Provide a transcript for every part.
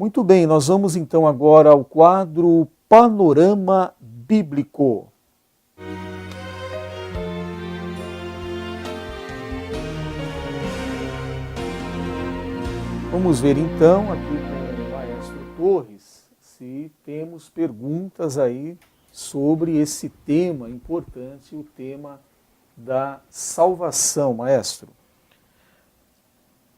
Muito bem, nós vamos então agora ao quadro Panorama Bíblico. Vamos ver então aqui com o Maestro Torres se temos perguntas aí sobre esse tema importante, o tema da salvação, Maestro.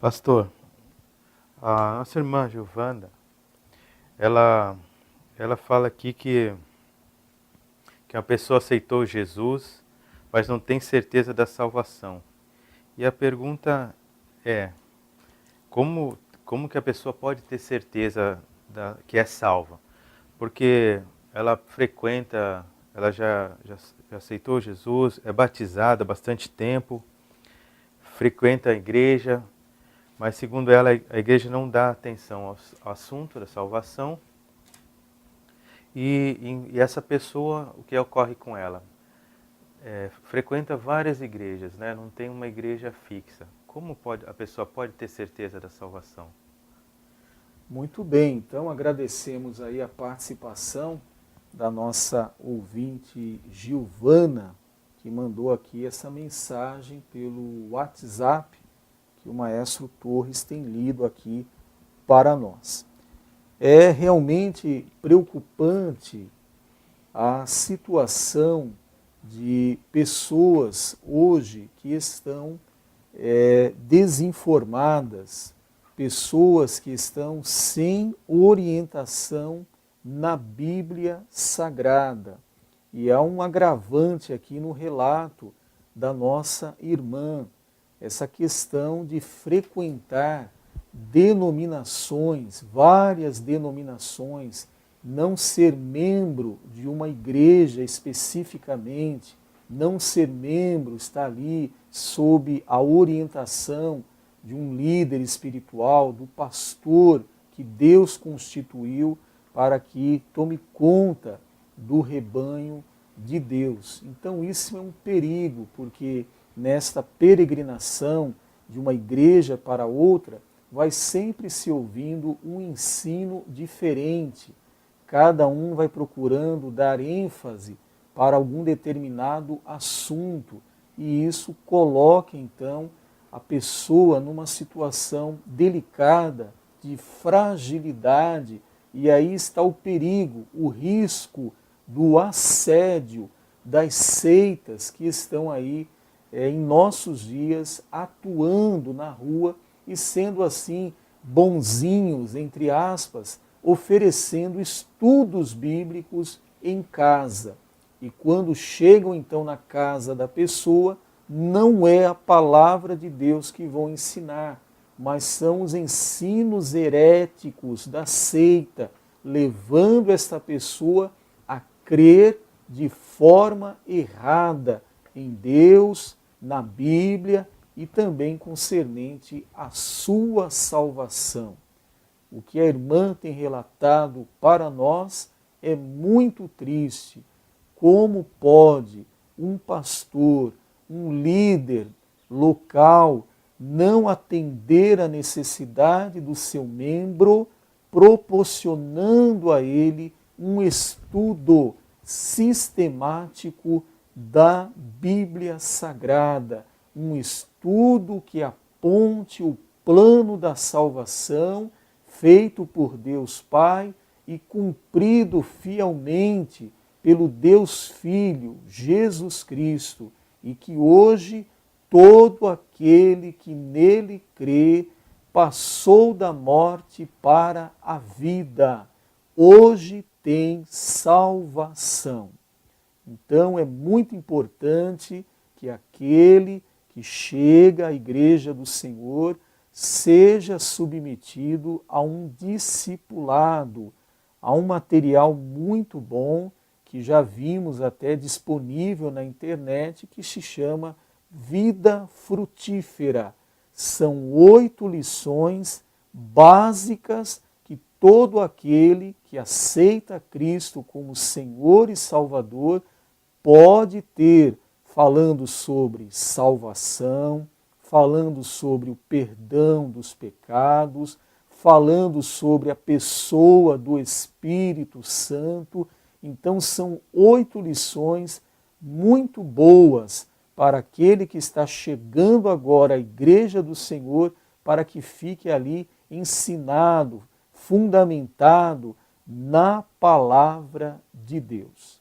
Pastor, a nossa irmã Giovana, ela fala aqui que uma pessoa aceitou Jesus, mas não tem certeza da salvação. E a pergunta é, como que a pessoa pode ter certeza que é salva? Porque ela frequenta, ela já aceitou Jesus, é batizada há bastante tempo, frequenta a igreja, mas segundo ela, a igreja não dá atenção ao assunto da salvação. E essa pessoa, o que ocorre com ela? Frequenta várias igrejas, né? Não tem uma igreja fixa. Como a pessoa pode ter certeza da salvação? Muito bem, então agradecemos aí a participação da nossa ouvinte Giovana, que mandou aqui essa mensagem pelo WhatsApp, que o Maestro Torres tem lido aqui para nós. É realmente preocupante a situação de pessoas hoje que estão desinformadas, pessoas que estão sem orientação na Bíblia Sagrada. E há um agravante aqui no relato da nossa irmã, essa questão de frequentar denominações, várias denominações, não ser membro de uma igreja especificamente, não ser membro, estar ali sob a orientação de um líder espiritual, do pastor que Deus constituiu para que tome conta do rebanho de Deus. Então isso é um perigo, porque nesta peregrinação de uma igreja para outra, vai sempre se ouvindo um ensino diferente. Cada um vai procurando dar ênfase para algum determinado assunto, e isso coloca então a pessoa numa situação delicada, de fragilidade, e aí está o perigo, o risco do assédio das seitas que estão aí em nossos dias atuando na rua e sendo assim bonzinhos, entre aspas, oferecendo estudos bíblicos em casa. E quando chegam então na casa da pessoa, não é a palavra de Deus que vão ensinar, mas são os ensinos heréticos da seita, levando esta pessoa a crer de forma errada em Deus, na Bíblia e também concernente à sua salvação. O que a irmã tem relatado para nós é muito triste. Como pode um pastor, um líder local, não atender à necessidade do seu membro, proporcionando a ele um estudo sistemático da Bíblia Sagrada, um estudo que aponte o plano da salvação feito por Deus Pai e cumprido fielmente pelo Deus Filho, Jesus Cristo, e que hoje todo aquele que nele crê passou da morte para a vida. Hoje tem salvação. Então é muito importante que aquele que chega à igreja do Senhor seja submetido a um discipulado, a um material muito bom que já vimos até disponível na internet, que se chama Vida Frutífera. São 8 lições básicas que todo aquele que aceita Cristo como Senhor e Salvador pode ter, falando sobre salvação, falando sobre o perdão dos pecados, falando sobre a pessoa do Espírito Santo. Então são 8 lições muito boas para aquele que está chegando agora à igreja do Senhor, para que fique ali ensinado, fundamentado na palavra de Deus.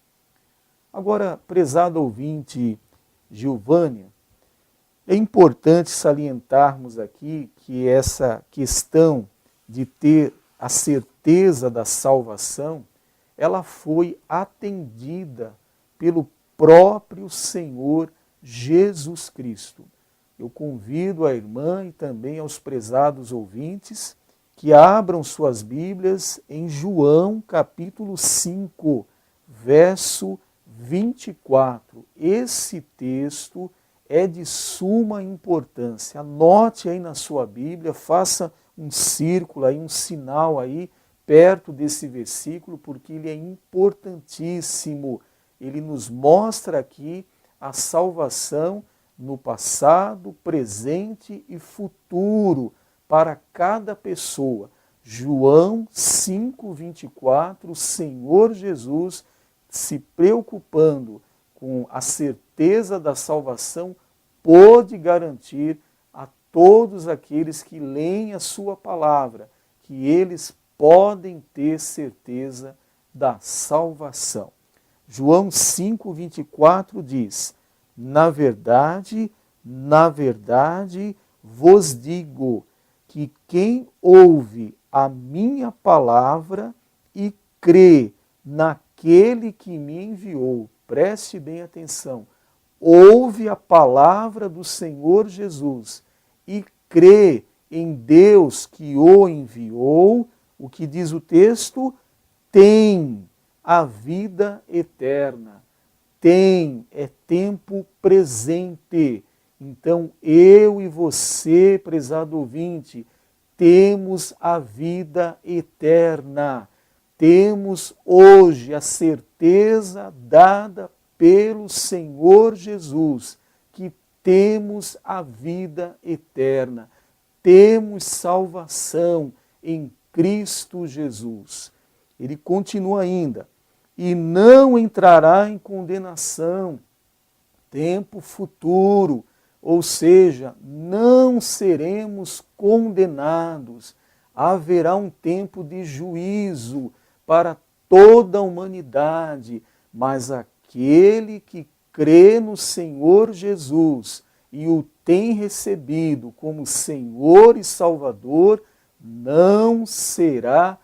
Agora, prezado ouvinte Gilvânia, é importante salientarmos aqui que essa questão de ter a certeza da salvação, ela foi atendida pelo próprio Senhor Jesus Cristo. Eu convido a irmã e também aos prezados ouvintes que abram suas Bíblias em João capítulo 5, verso 24. Esse texto é de suma importância. Anote aí na sua Bíblia, faça um círculo aí, um sinal aí, perto desse versículo, porque ele é importantíssimo. Ele nos mostra aqui a salvação no passado, presente e futuro para cada pessoa. João 5:24, o Senhor Jesus se preocupando com a certeza da salvação, pôde garantir a todos aqueles que leem a sua palavra, que eles podem ter certeza da salvação. João 5:24 diz: na verdade, vos digo que quem ouve a minha palavra e crê naquele que me enviou, preste bem atenção, ouve a palavra do Senhor Jesus e crê em Deus que o enviou, o que diz o texto? Tem a vida eterna. Tem, é tempo presente. Então, eu e você, prezado ouvinte, temos a vida eterna. Temos hoje a certeza dada pelo Senhor Jesus, que temos a vida eterna. Temos salvação em Cristo Jesus. Ele continua ainda: e não entrará em condenação, tempo futuro, ou seja, não seremos condenados. Haverá um tempo de juízo para toda a humanidade, mas aquele que crê no Senhor Jesus e o tem recebido como Senhor e Salvador, não será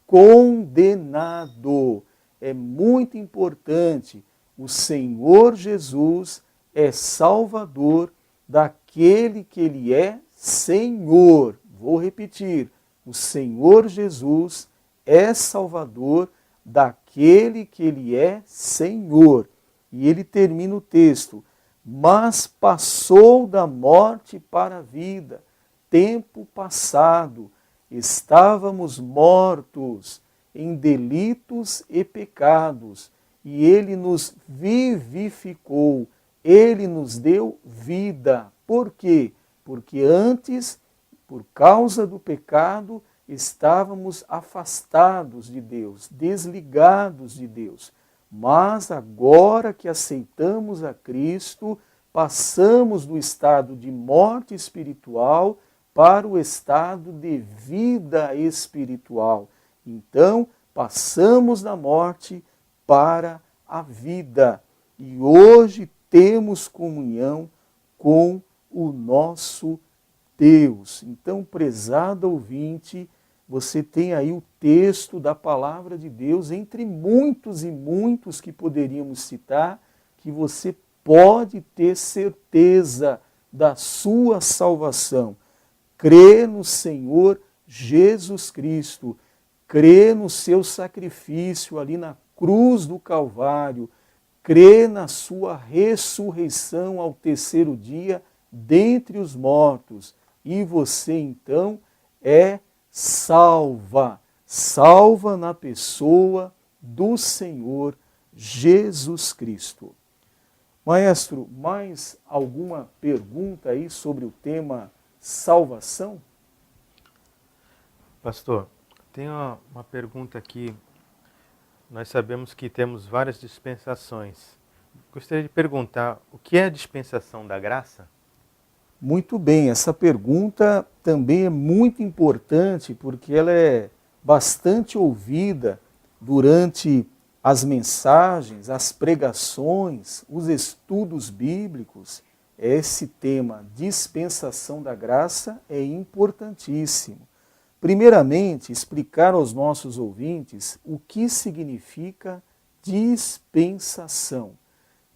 condenado. É muito importante, o Senhor Jesus é Salvador daquele que Ele é Senhor. Vou repetir, o Senhor Jesus é Salvador daquele que Ele é Senhor. E ele termina o texto: mas passou da morte para a vida, tempo passado, estávamos mortos em delitos e pecados, e Ele nos vivificou, Ele nos deu vida. Por quê? Porque antes, por causa do pecado, estávamos afastados de Deus, desligados de Deus. Mas agora que aceitamos a Cristo, passamos do estado de morte espiritual para o estado de vida espiritual. Então, passamos da morte para a vida. E hoje temos comunhão com o nosso Deus. Então, prezado ouvinte, você tem aí o texto da palavra de Deus, entre muitos e muitos que poderíamos citar, que você pode ter certeza da sua salvação. Crê no Senhor Jesus Cristo, crê no seu sacrifício ali na cruz do Calvário, crê na sua ressurreição ao terceiro dia dentre os mortos, e você então é salva na pessoa do Senhor Jesus Cristo. Maestro, mais alguma pergunta aí sobre o tema salvação? Pastor, tem uma pergunta aqui. Nós sabemos que temos várias dispensações. Gostaria de perguntar, o que é a dispensação da graça? Muito bem, essa pergunta também é muito importante porque ela é bastante ouvida durante as mensagens, as pregações, os estudos bíblicos. Esse tema, dispensação da graça, é importantíssimo. Primeiramente, explicar aos nossos ouvintes o que significa dispensação.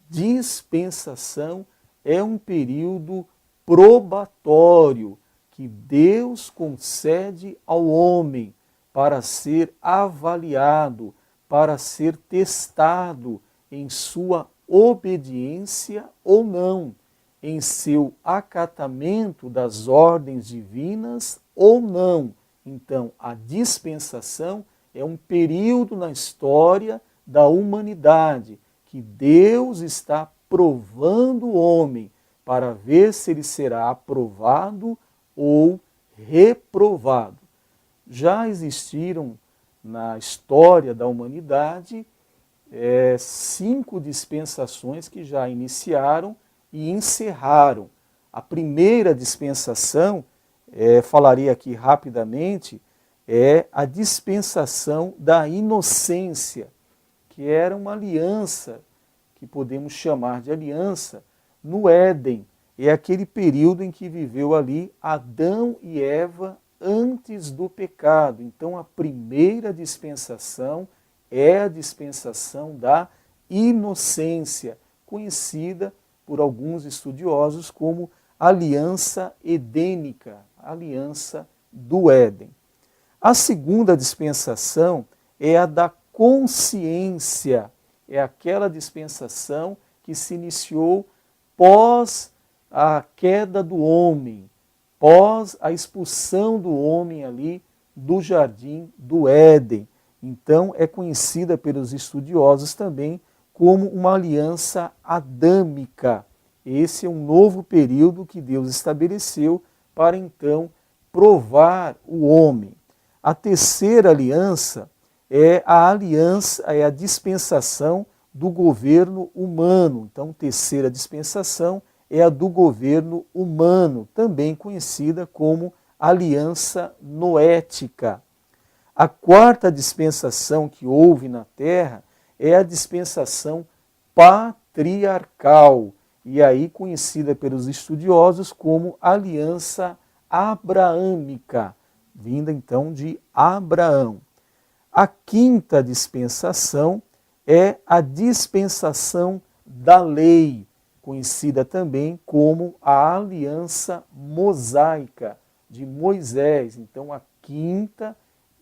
Dispensação é um período probatório que Deus concede ao homem para ser avaliado, para ser testado em sua obediência ou não, em seu acatamento das ordens divinas ou não. Então, a dispensação é um período na história da humanidade que Deus está provando o homem para ver se ele será aprovado ou reprovado. Já existiram na história da humanidade 5 dispensações que já iniciaram e encerraram. A primeira dispensação, falarei aqui rapidamente, é a dispensação da inocência, que era uma aliança, que podemos chamar de aliança, no Éden. É aquele período em que viveu ali Adão e Eva antes do pecado. Então a primeira dispensação é a dispensação da inocência, conhecida por alguns estudiosos como aliança edênica, aliança do Éden. A segunda dispensação é a da consciência, é aquela dispensação que se iniciou pós a queda do homem, pós a expulsão do homem ali do jardim do Éden. Então é conhecida pelos estudiosos também como uma aliança adâmica. Esse é um novo período que Deus estabeleceu para então provar o homem. A terceira aliança é a dispensação do governo humano. Então, terceira dispensação é a do governo humano, também conhecida como aliança noética. A quarta dispensação que houve na Terra é a dispensação patriarcal, e aí conhecida pelos estudiosos como aliança abraâmica, vinda então de Abraão. A quinta dispensação é a dispensação da lei, conhecida também como a aliança mosaica de Moisés. Então, a quinta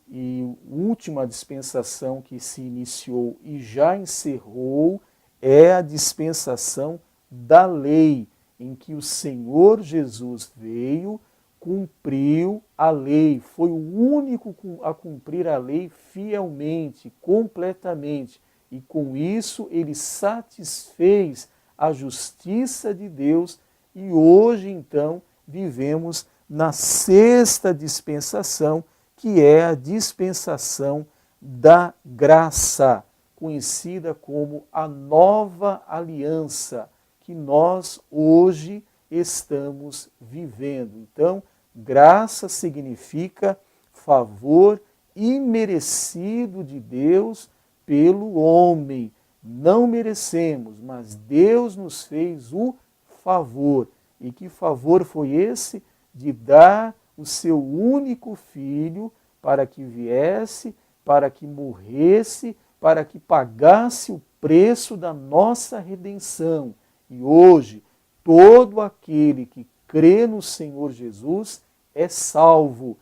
e última dispensação que se iniciou e já encerrou é a dispensação da lei, em que o Senhor Jesus veio, cumpriu a lei, foi o único a cumprir a lei fielmente, completamente, e com isso ele satisfez a justiça de Deus, e hoje então vivemos na sexta dispensação, que é a dispensação da graça, conhecida como a nova aliança, que nós hoje estamos vivendo. Então, graça significa favor imerecido de Deus pelo homem. Não merecemos, mas Deus nos fez o favor. E que favor foi esse? De dar o seu único filho para que viesse, para que morresse, para que pagasse o preço da nossa redenção. E hoje, todo aquele que crê no Senhor Jesus é salvo,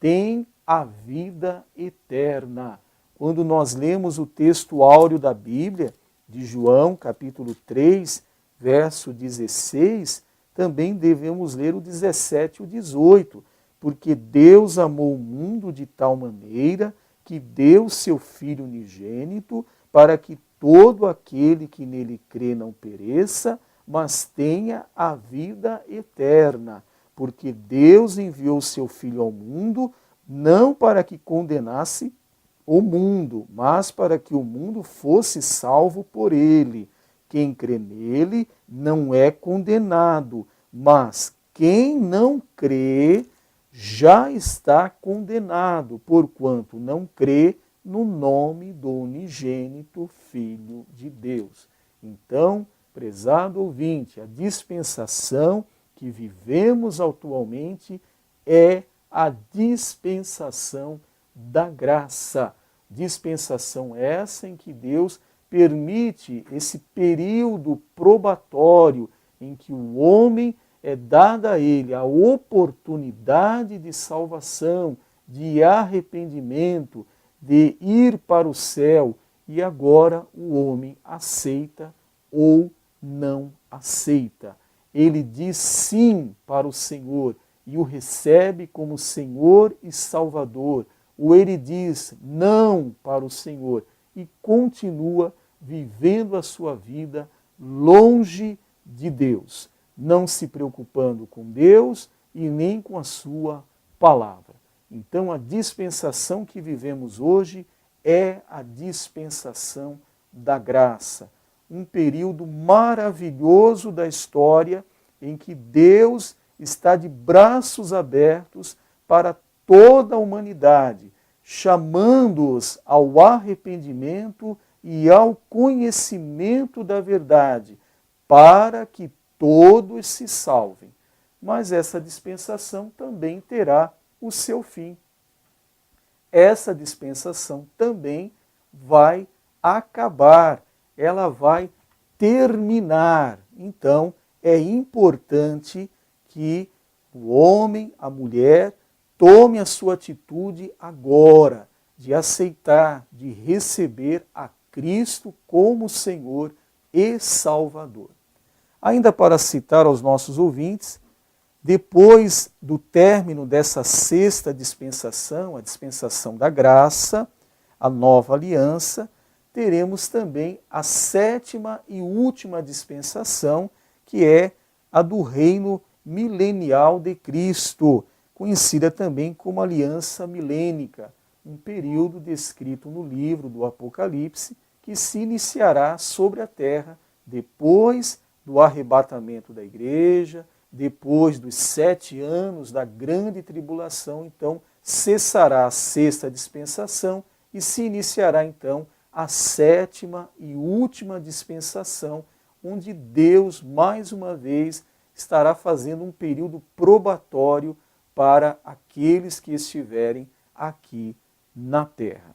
tem a vida eterna. Quando nós lemos o texto áureo da Bíblia, de João, capítulo 3, verso 16, também devemos ler o 17 e o 18, porque Deus amou o mundo de tal maneira que deu seu Filho unigênito para que todo aquele que nele crê não pereça, mas tenha a vida eterna. Porque Deus enviou seu Filho ao mundo não para que condenasse o mundo, mas para que o mundo fosse salvo por ele. Quem crê nele não é condenado, mas quem não crê já está condenado, porquanto não crê no nome do unigênito Filho de Deus. Então, prezado ouvinte, a dispensação que vivemos atualmente é a dispensação da graça. Dispensação essa em que Deus permite esse período probatório em que o homem é dada a ele a oportunidade de salvação, de arrependimento, de ir para o céu, e agora o homem aceita ou não aceita. Ele diz sim para o Senhor e o recebe como Senhor e Salvador, ou ele diz não para o Senhor e continua vivendo a sua vida longe de Deus, não se preocupando com Deus e nem com a sua palavra. Então a dispensação que vivemos hoje é a dispensação da graça, um período maravilhoso da história em que Deus está de braços abertos para toda a humanidade, chamando-os ao arrependimento e ao conhecimento da verdade, para que todos se salvem. Mas essa dispensação também terá o seu fim. Essa dispensação também vai acabar, ela vai terminar. Então, é importante que o homem, a mulher, tome a sua atitude agora, de aceitar, de receber a Cristo como Senhor e Salvador. Ainda para citar aos nossos ouvintes, depois do término dessa sexta dispensação, a dispensação da graça, a nova aliança, teremos também a sétima e última dispensação, que é a do reino milenial de Cristo, conhecida também como aliança milênica, um período descrito no livro do Apocalipse, que se iniciará sobre a terra depois do arrebatamento da igreja, depois dos 7 anos da grande tribulação. Então cessará a sexta dispensação e se iniciará então a sétima e última dispensação, onde Deus, mais uma vez, estará fazendo um período probatório para aqueles que estiverem aqui na terra.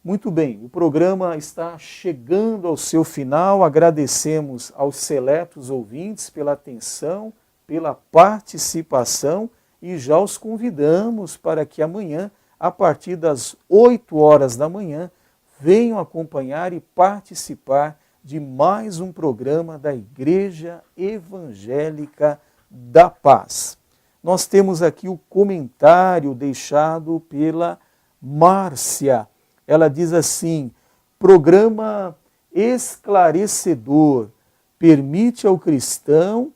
Muito bem, o programa está chegando ao seu final. Agradecemos aos seletos ouvintes pela atenção, pela participação e já os convidamos para que amanhã, a partir das 8 horas da manhã, venham acompanhar e participar de mais um programa da Igreja Evangélica da Paz. Nós temos aqui o comentário deixado pela Márcia. Ela diz assim: programa esclarecedor, permite ao cristão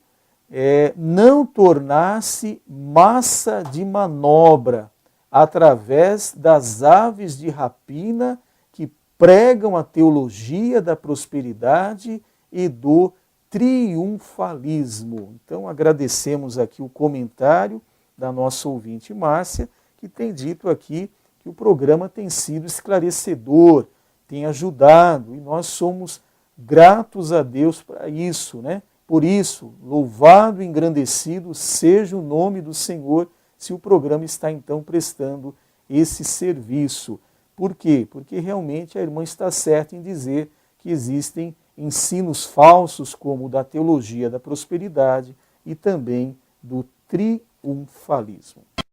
não tornar-se massa de manobra através das aves de rapina que pregam a teologia da prosperidade e do triunfalismo. Então agradecemos aqui o comentário da nossa ouvinte Márcia, que tem dito aqui que o programa tem sido esclarecedor, tem ajudado, e nós somos gratos a Deus para isso, né? Por isso, louvado e engrandecido seja o nome do Senhor, se o programa está então prestando esse serviço. Por quê? Porque realmente a irmã está certa em dizer que existem ensinos falsos, como o da teologia da prosperidade e também do triunfalismo.